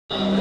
Değil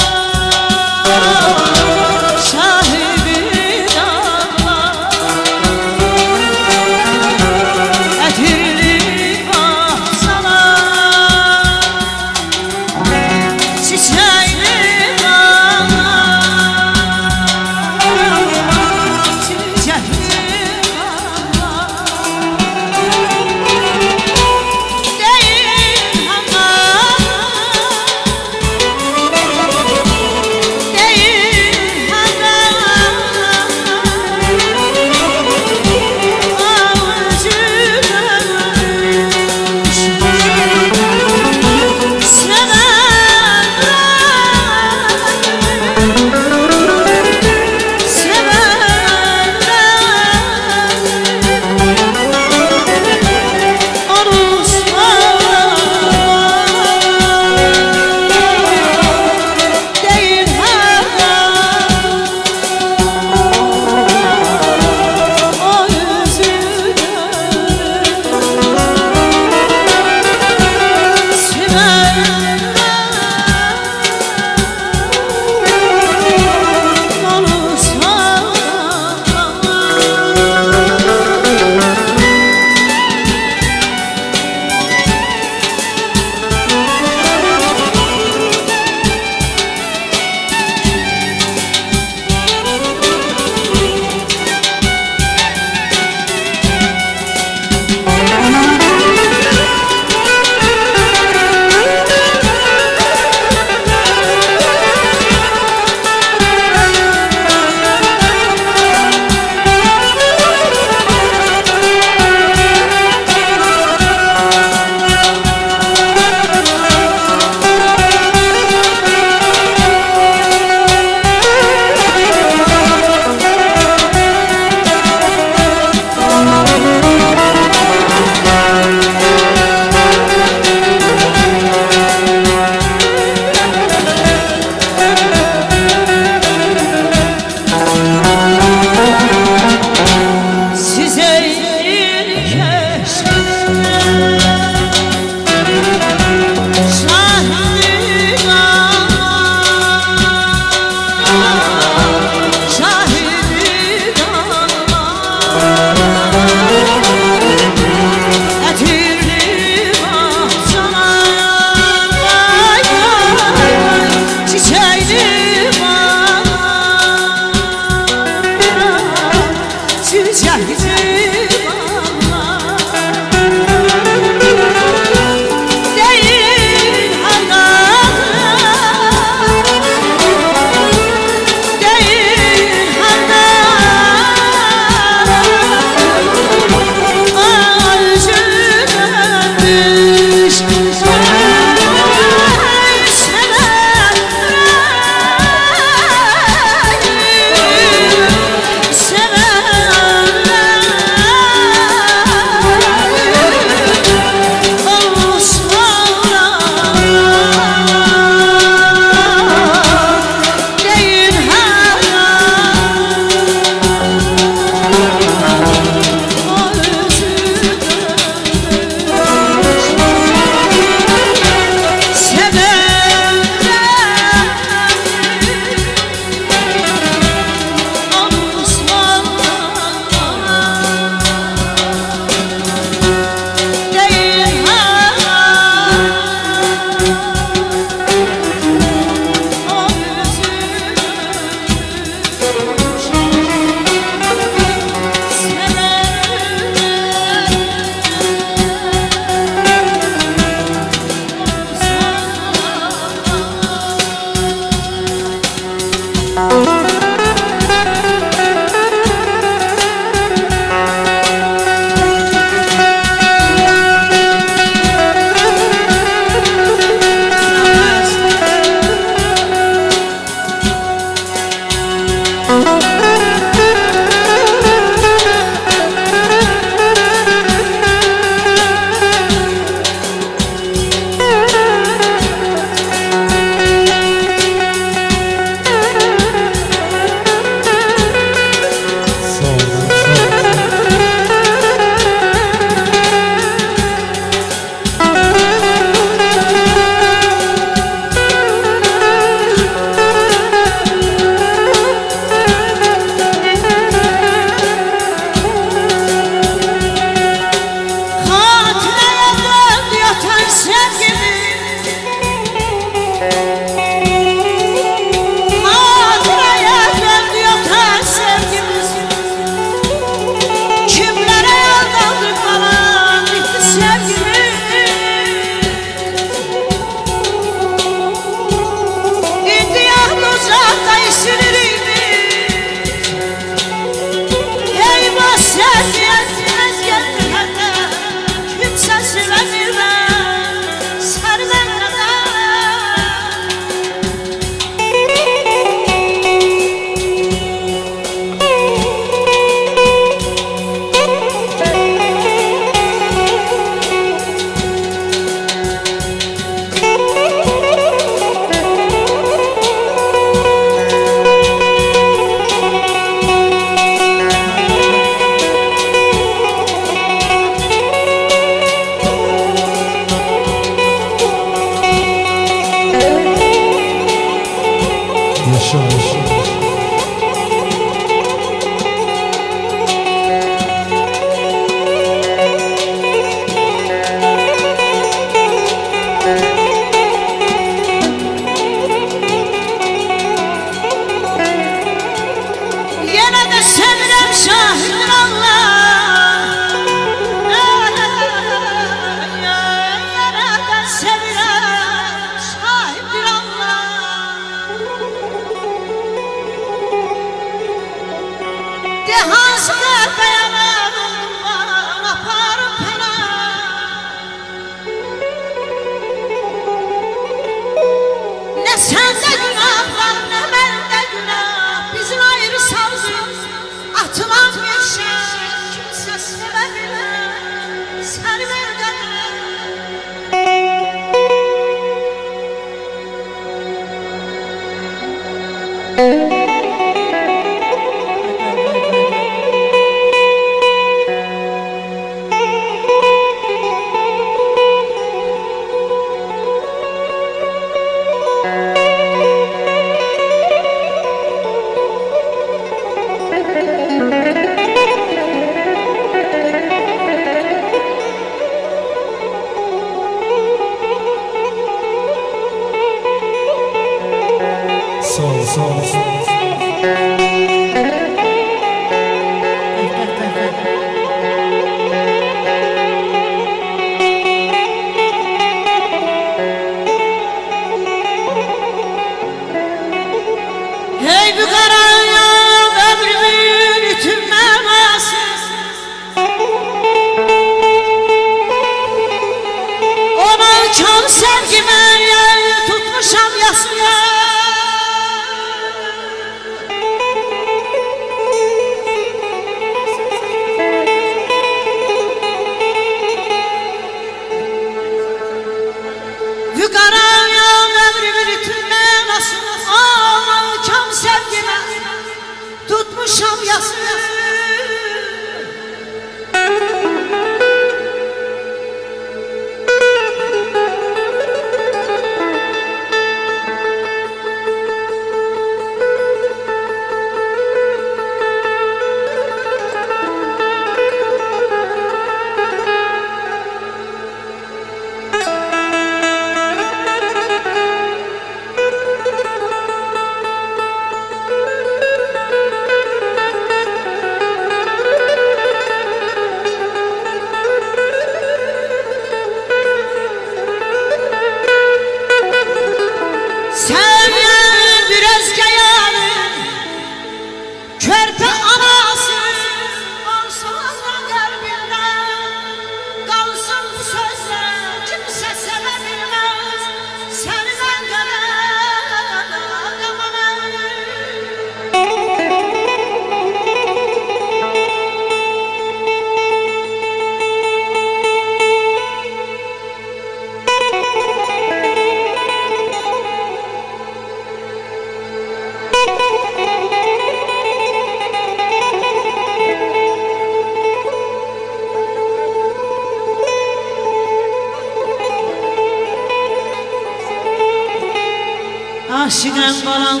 Aşiren balam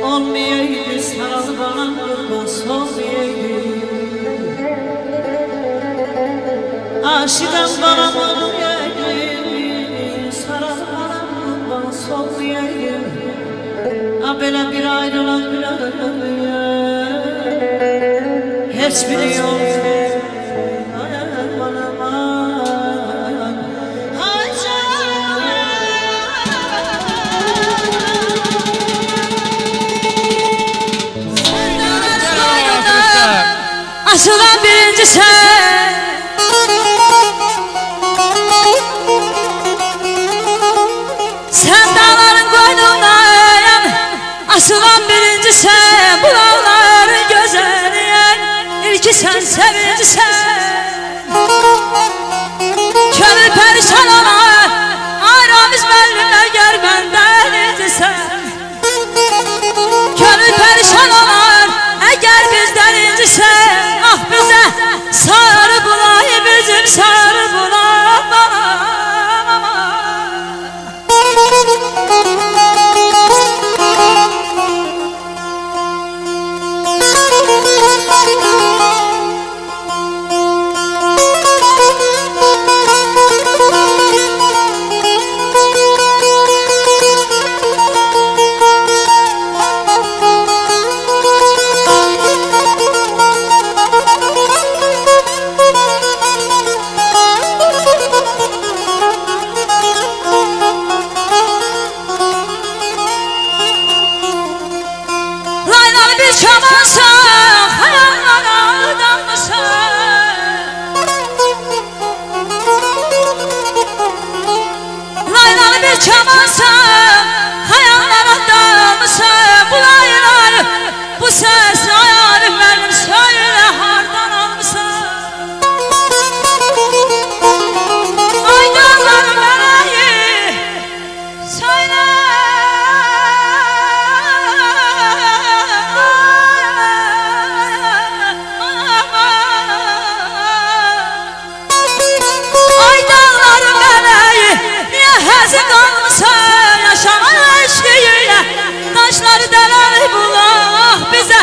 olmayaydı, saralı balam kurban olmayaydı. Aşiren balam olmayaydı, saralı balam kurban olmayaydı. Böyle bir ayrılan bir hiçbiri yok. Aşılan birinci sen, sen dağların koynundan. Aşılan birinci sen, bu dağların gözeliyen. İlki sen, sevinci sen. Könül perişan ola, aramız benimle gör benden inci sen. Könül perişan olar, eğer bizden inci sen. Ah bize sarı bulayı, bizim sarı bulayı. Çamansan, hayallara dalmışsan. Laylalı bir çamansan, hayallara dalmışsan. Bu laylalı, bu ses hayalim benim, söyle hardan almışsan. Aydanlarım bereyi, söyle. Taşları delay bulah bize,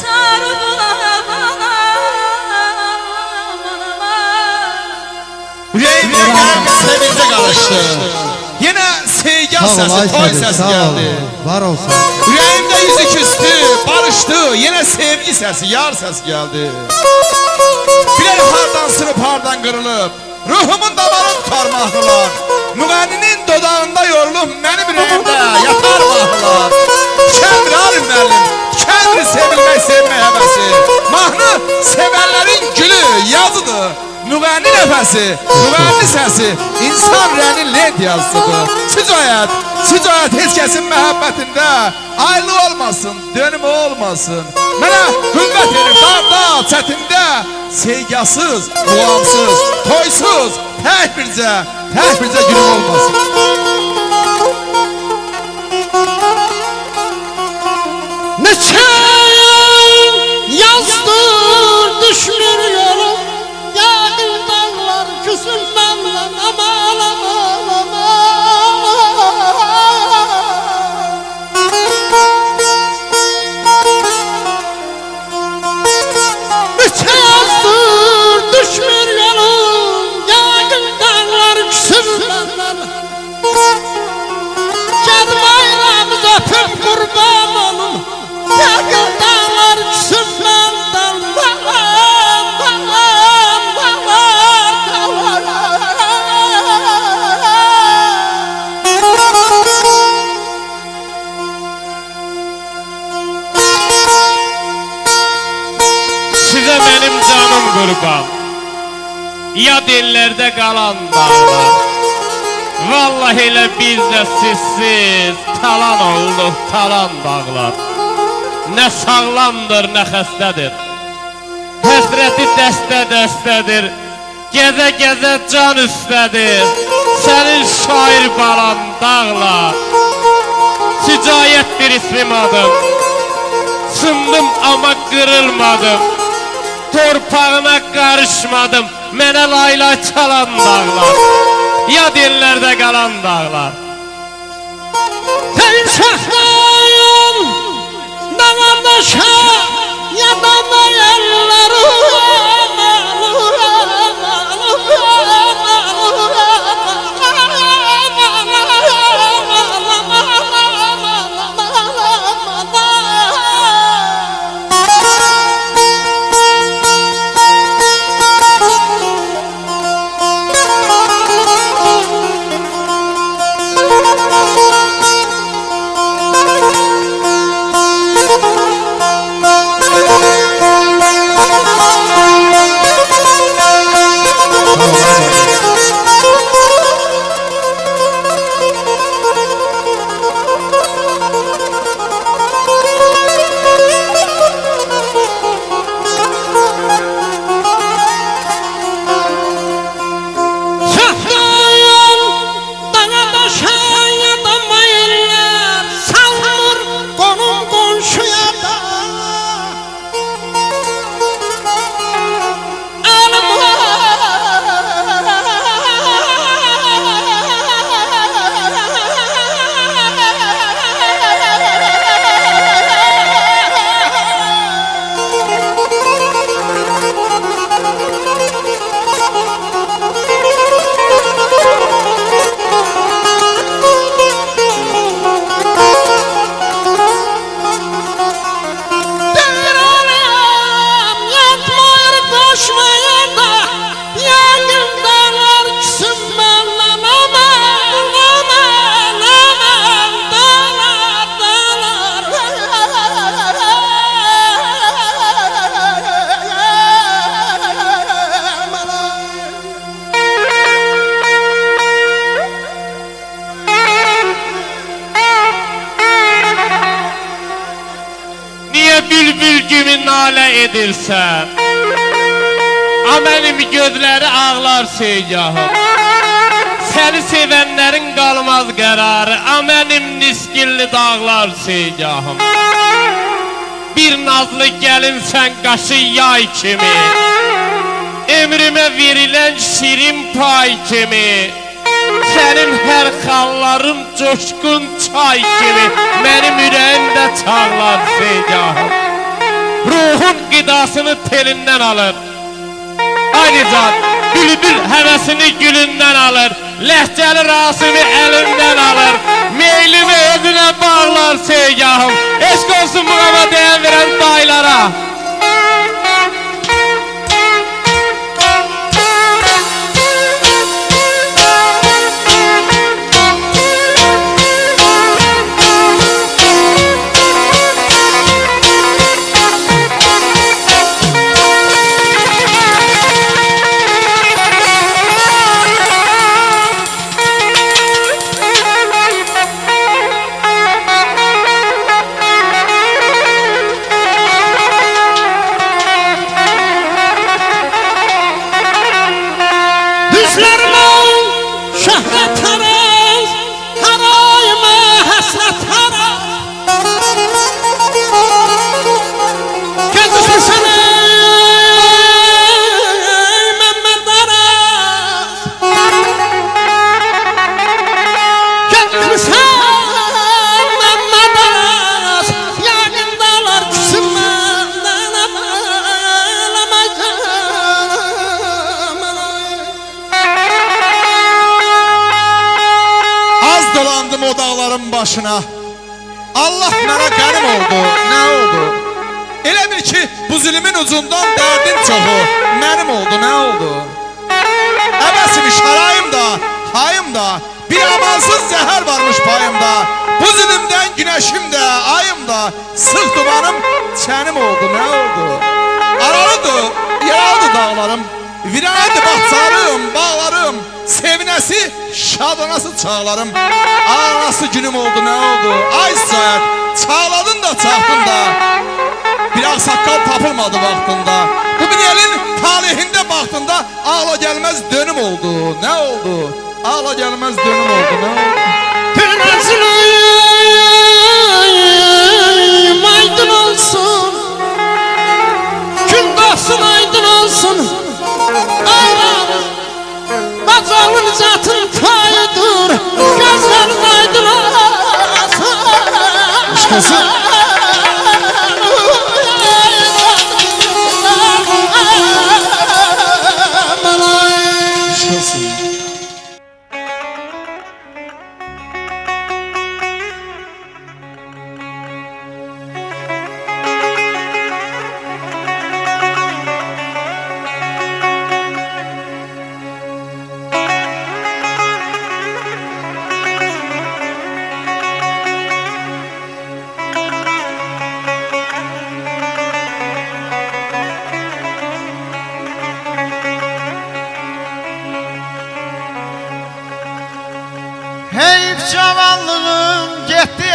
sarı bulah bana. Yüreğimle kalbim sevince karıştı. Yine sevgi sesi, toy sesi geldi. Var olsun. Yüreğimde yüzü küstü, barıştı. Yine sevgi sesi, yar sesi geldi. Birer hardan sınıp hardan kırılıp, ruhumun damarını tutar mahnılar. Müğenninin dodağında yorulup benim yüreğimde yatar mahnılar. Tükendir alim müəllim, tükendir sevilmek sevme həvəsi. Mahnı sevenlerin gülü, yazıdır. Müğenni nefesi, müğenni sesi, insan rənin lent yazısıdır. Sücayət heç kəsin məhəbbətində aylı olmasın, dönümü olmasın. Mənə qüvvət verir darda, çətində, sevgasız, muamsız, toysuz, tək bircə günüm olmasın. Neçə yazdır düşmür yolum, yağın dağlar küsün məndən, aman aman aman. Neçə yazdır düşmür yolum, yağın dağlar küsün məndən. Gəl bayrağımız öpüb qurban olum, yağın dağlar küsün məndən. Size benim canım kurban, yad ellerde kalan dağlar. Vallahi elə biz de sizsiz talan olduq, talan dağlar. Ne sağlamdır, ne xəstədir, həsrəti dəstə-dəstədir. Gəzə-gəzə can üstədir, sənin şair balan dağlar. Sücayət bir ismim adım, sındım ama kırılmadım. Torpağına karışmadım, mənə laylay çalan dağlar, yad yerlerde kalan dağlar. Senin şahsın dağdaşa yadana yerleri bülbül gibi nalə edirsən, mənim gözləri ağlar sevgahım. Səni sevənlərin qalmaz qərarı, mənim niskilli dağlar sevgahım. Bir nazlı gəlinsən qaşı yay kimi, ömrümə verilən şirin pay kimi. Sənin hər xalların coşqun çay kimi, mənim ürəyimdə çağlar sevgahım. Ruhun qidasını telindən alır, Aynican, bülbül həvəsini gülündən alır, ləhcəli rasimi əlindən alır, meylimi özünə bağlar sevgahım. Eşq olsun buğama deyən verən daylara. O dağların başına Allah mənə qənim oldu, nə oldu? Elə bil ki bu zülümün ucundan dərdim çoxu mənim oldu, nə oldu? Əvəsimi şarayım da, hayım da, bir amansız zəhər varmış payımda. Bu zülümdən günəşim də, ayım da, sıx dumanım çənim oldu, nə oldu? Aralıdır, yaralıdır dağlarım, viranadır bahçarım, bağlarım, sevinəsi, şadanası çağlarım. Ağlası günüm oldu, nə oldu? Ay Zəhət, çağladın da çaxdın da, bir ağsaqqal tapılmadı vaxtında. Bu bir elin talihində baxtında ağla gəlməz dönüm oldu, nə oldu? Ağla gəlməz dönüm oldu, nə oldu? Tünəzliyim aydın olsun, gün doğsun aydın olsun. Ağlarım, bacalın zatın payıdır, gözlerin aydın olsun.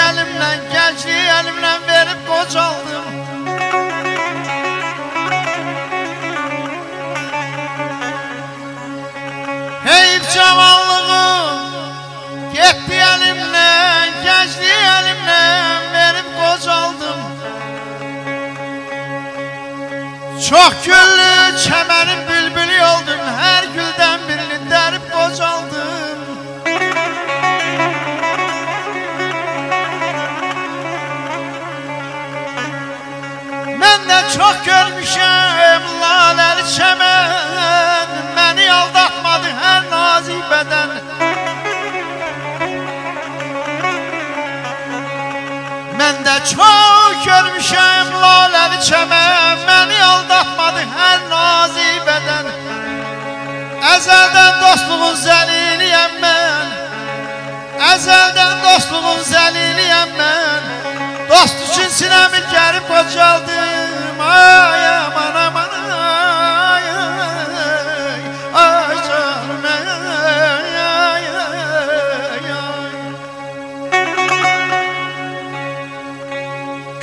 elimden, gençliği elimden verip qocaldım. Heyif cavanlığım gitti elimden, gençliği elimden verip qocaldım. Çok güllü çemerin bülbülü oldum, her gülden birini derip qocaldım. Ben de çok görmüşüm laleli çemen, beni aldatmadı her nazik beden. Ben de çok görmüşüm laleli çemen, beni aldatmadı her nazik beden. Ezelden dostluğun zeliliyem ben, ezelden dostluğun zeliliyem ben. Dost için sinemi gerip qocaldım. Ay aman aman ay ay ay canım ay ay ay.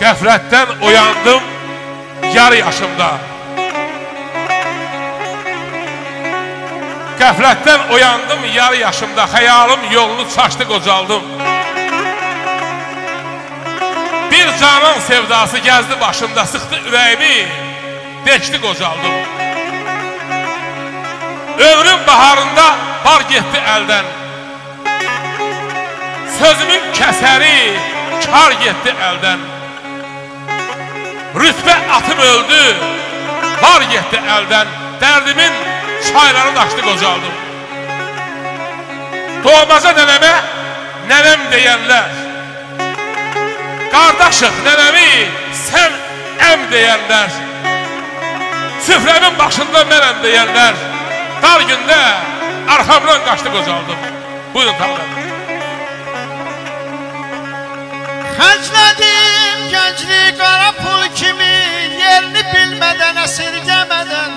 Qəflətdən oyandım yarı yaşımda. Qəflətdən oyandım yarı yaşımda. Xəyalım yolunu çaşdı qocaldım. Bir canan sevdası gəzdi başımda, sıxdı ürəyimi, deşdi qocaldım. Ömrüm baharında bar getdi əldən. Sözümün kəsəri kar getdi əldən. Rütbə atım öldü, bar getdi əldən. Dərdimin çayları daşdı qocaldım. Doğmaca nənəmə nənəm deyənlər, qardaşıq nənəmi sən əm deyənlər, süfrəmin başında mənəm deyənlər, dar gündə arxamdan qaçdı qocaldım. Buyurun tanrım. Xərclədim gənclik qara pul kimi, yerini bilmədən, əsirgəmədən.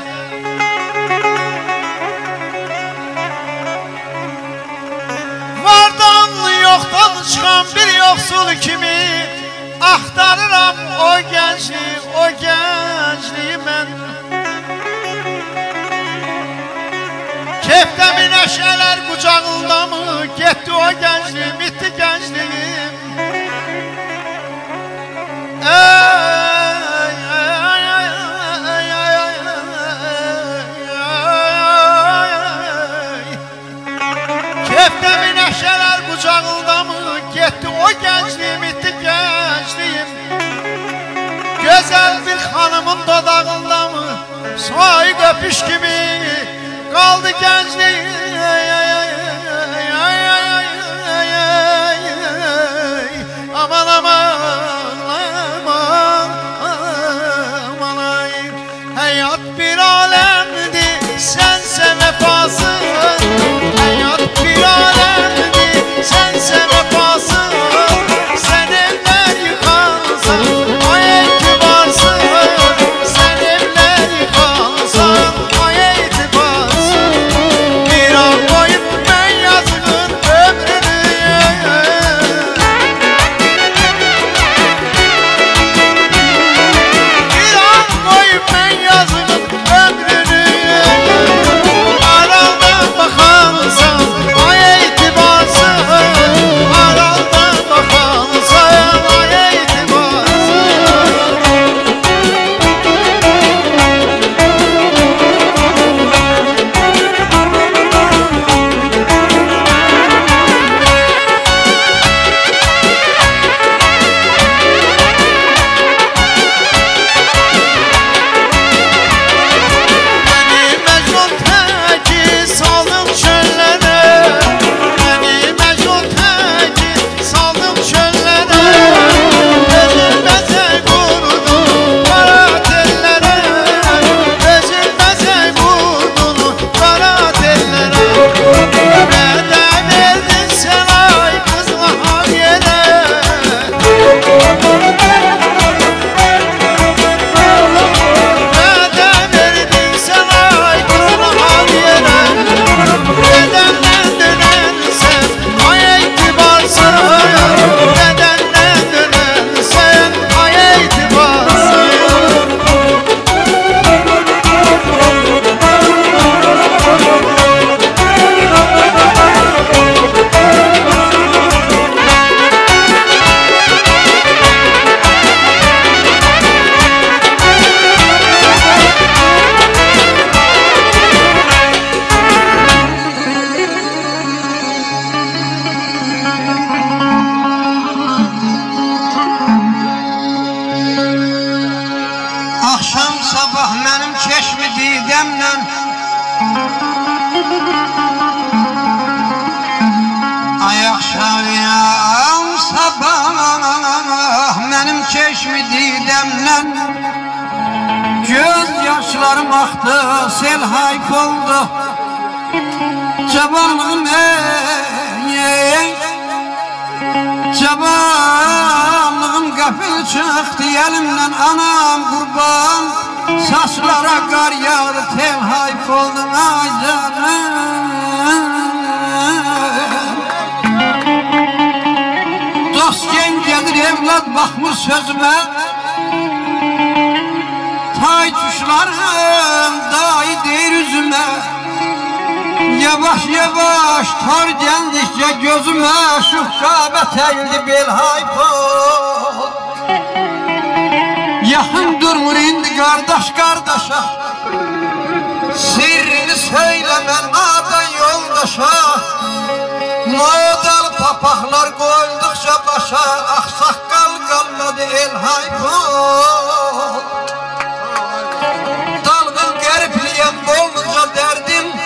Vardanlı yoxdan çıxan bir yoxsul kimi, axtarıram o gənclik, o gəncliyi mən. Kefdəmi nəşələr qucağında mı, getdi o gəncliyim, itdi gəncliyim. Kefdəmi nəşələr qucağında mı, getdi o gəncliyim, itdi gəncliyim. Gözəl bir xanımın dodağında mı, soy öpüş kimi qaldı gəncliyim. Aman aman aman aman ay. Həyat bir aləmdir, sənsə vəfasın. Həyat bir aləmdir, sənsə vəfasın. Sən evlər yıxansan, ay etibarsın. Sən evlər yıxansan, ay etibarsın. Bir an qoyub mən yazığın ömrünü. Axşam sabah mənim çeşmi didəmlə Ay axşam sabah mənim çeşmi didəmlə Göz yaşlarım axdı, sel hayf oldu Cavanlığım Cavanlığım qəfil çıxdı elimdən anam qurban Saçlara qar yağdı, tel hayf oldu ay canım Dost gen gelir evlad baxmır sözümə Tay tuşlarım dayı deyir üzümə Yavaş yavaş tar geldikçe gözüme Şu kabet eğildi bel hayfol Yakın durmur indi kardeş kardeşa Sirrini söylemen ada yoldaşa Modal papaklar koydukça başa Aksakkal kalmadı el hayfol Dalgın geripliyem bolunca derdim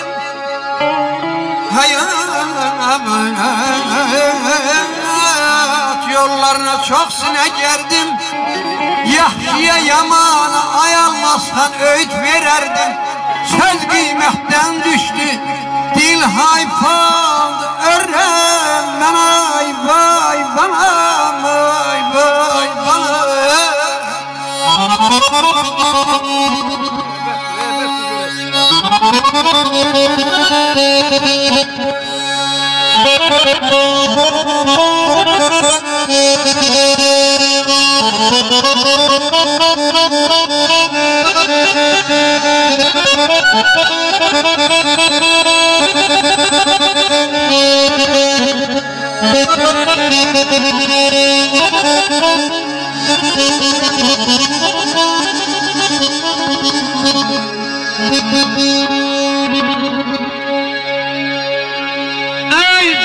Hayat yollarına çok sine gerdim Yaxşıya yamana ayalmazsan öğüt vererdim Söz kıymetten düştü dil hayf oldu Öğrenmen ay vay bana ay vay bana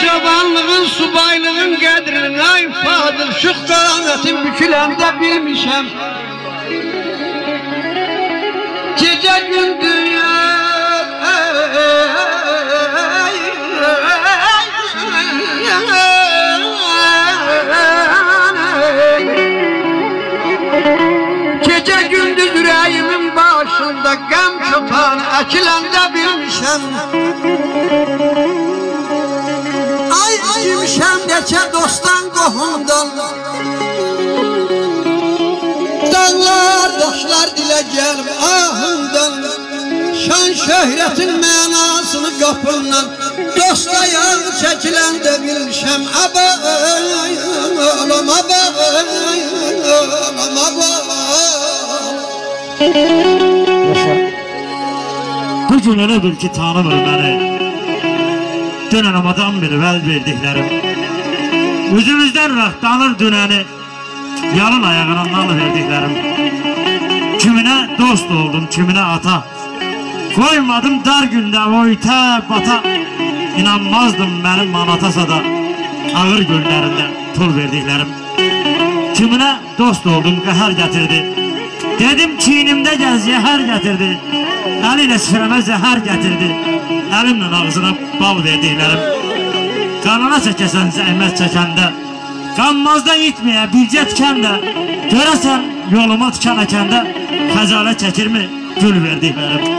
Cavanlığın, subaylığın qədrini ay fadıl Şu qamətin büküləndə bilmişəm Gecə gündür Gecə gündüz ürəyimin başında Qəm çopan əkiləndə bilmişəm Kimşəm neçə dostdan qohumdan Dağlar, daşlar dilə gəlib ahımdan Şan şöhrətin mənasını qapımdan Dosta yağ çəkiləndə bilmişəm Abam, abam, abam Bu gün elə bil ki tanımır məni Dünən amadan biri vəl verdiklərim Üzümüzdən rəxtanır dünəni Yalın ayağına nal verdiklərim Kiminə dost oldum, kiminə ata Koymadım dar gündə o itə bata İnanmazdım mənim manatasa da Ağır günlərində pul verdiklərim Kiminə dost oldum, qəhər gətirdi Dedim çiynimdə gəl zəhər gətirdi Əli ilə sifrəmə zəhər gətirdi Əlimlə ağzına bal verdiklərim Qanına çəkəsən zəhmət çəkəndə Qanmazdan itməyə bircə tikəndə Görəsən yoluma tikan əkəndə Xəcalət çəkirmi gül verdiklərim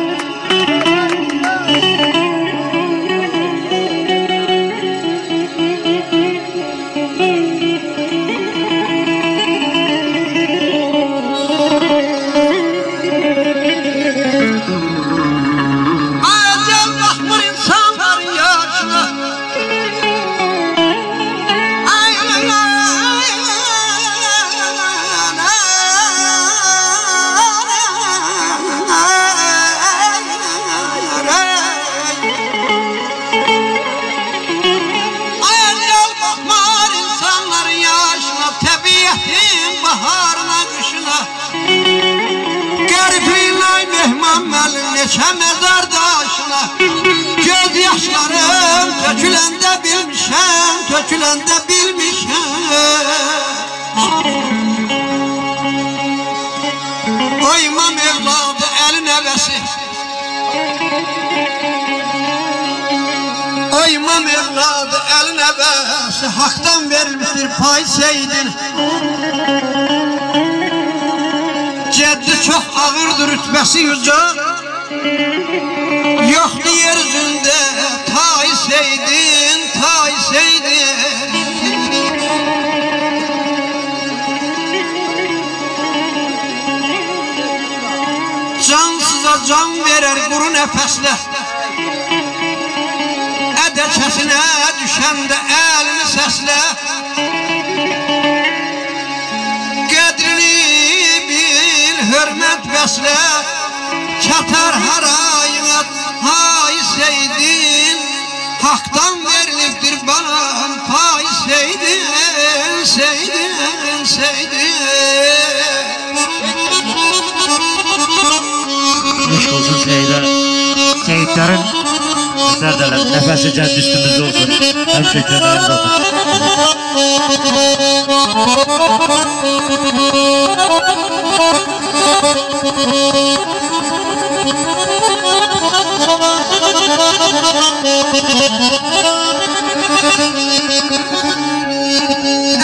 Neçə məzar daşına Göz yaşlarım töküləndə bilmişəm Töküləndə bilmişəm Koymam evladı elin evesi Koymam evladı elin evesi Hak'tan verilmiştir pay seydin Ceddi çok ağırdır rütbesi yüce Yoktu yeryüzünde tay seydin Cansıza can verer kuru nefesle Edekesine düşende elini sesle Qədrini bil, hürmet besle Çatar harayına hay seydin Hak'tan veriliptir bana pay seydin Eşk olsun Seyitler. Seyitlerin neredeler? Nefesi cedd üstümüzde olsun. Hem şekerlerimiz olsun.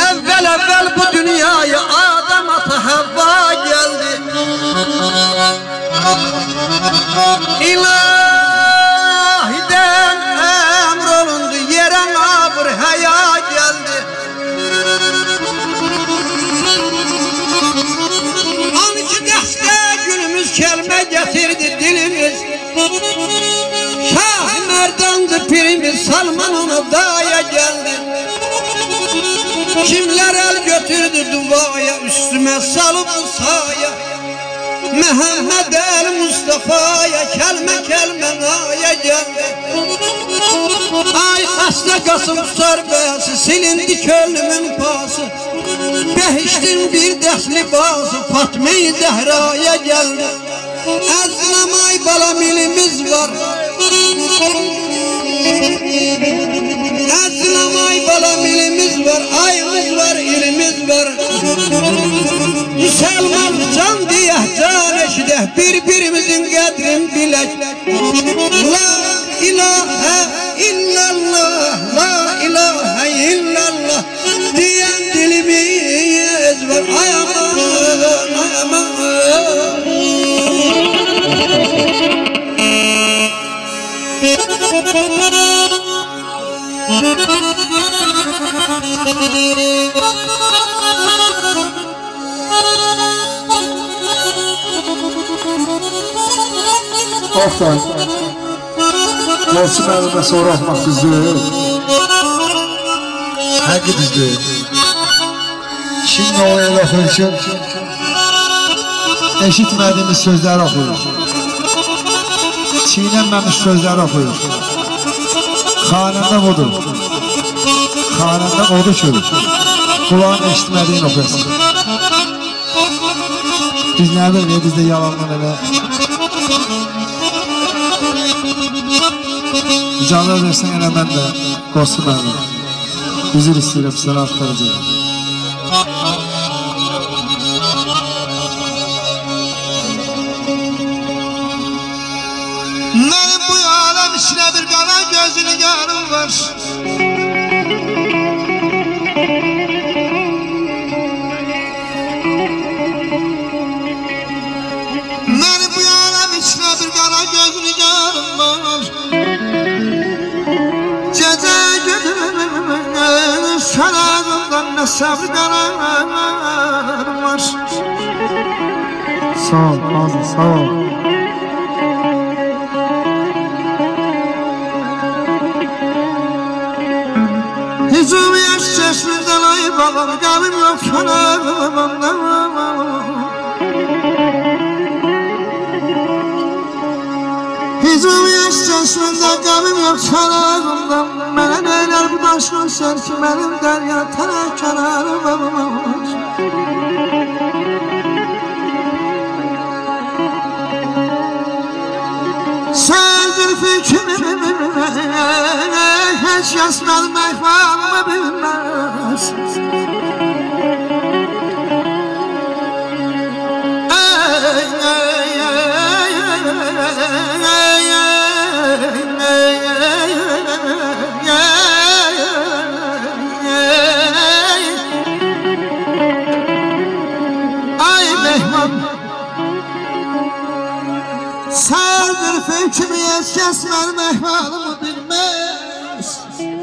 Evvel bu dünyaya Adam ata Havva geldi İlahiden emrolundu yere nabır haya geldi Anki deste günümüz kelime getirdi dilimiz Şah merdandı pirimiz Salman ona daya geldi Kimler el götürdü duvaya üstüme salıp saya Mehmet el Mustafa'ya kelme naya geldi Ay hasta Kasım sorbesi silindi kölümün pası Behiştin bir desli bazı Fatma-i Zehra'ya geldi Ezlemay balam ilimiz var Ezlemay balam ilimiz var Ayımız var ilimiz var Müselman can diye can eşide Birbirimizin kadrin bilek La ilahe illallah La ilahe illallah Diyen dilimiz var Ay aman Oktay Olsun elime sonra atmak düzdür Hangi düzdür Şimdi o el oxuyur Eşitmediğimiz sözler oxuyur Çiğnenmemiş sözler oxuyur Xanəndə budur Xanəndə odur ki Kulağın eşitmediğini oxuyasın Biz ne bilmiyor biz de yalandan ele İcazə versən elə mən də Qosun əli Üzür istəyirəm sənə aktaracağım Mənim bu aləm içinə bir qara gözünü yarım var Mənim bu aləm içinə bir qara gözünü yarım var Gecə gündüz sənəzimdən nə səbr qərarım var Sağ ol Azim sağ ol Hücum yaş çeşmizden ay babam Qəlim yok kənarımdan Hücum yaş çeşmizden Qəlim yok kənarımdan Mənə neyler bu daş göster ki Mənim dərya tərək kənarım var Sen zülfü kimi Hiç yasmalı meyfamı bilmez Ey Sərdir fikri heç kəs mənim əhvalımı bilməz.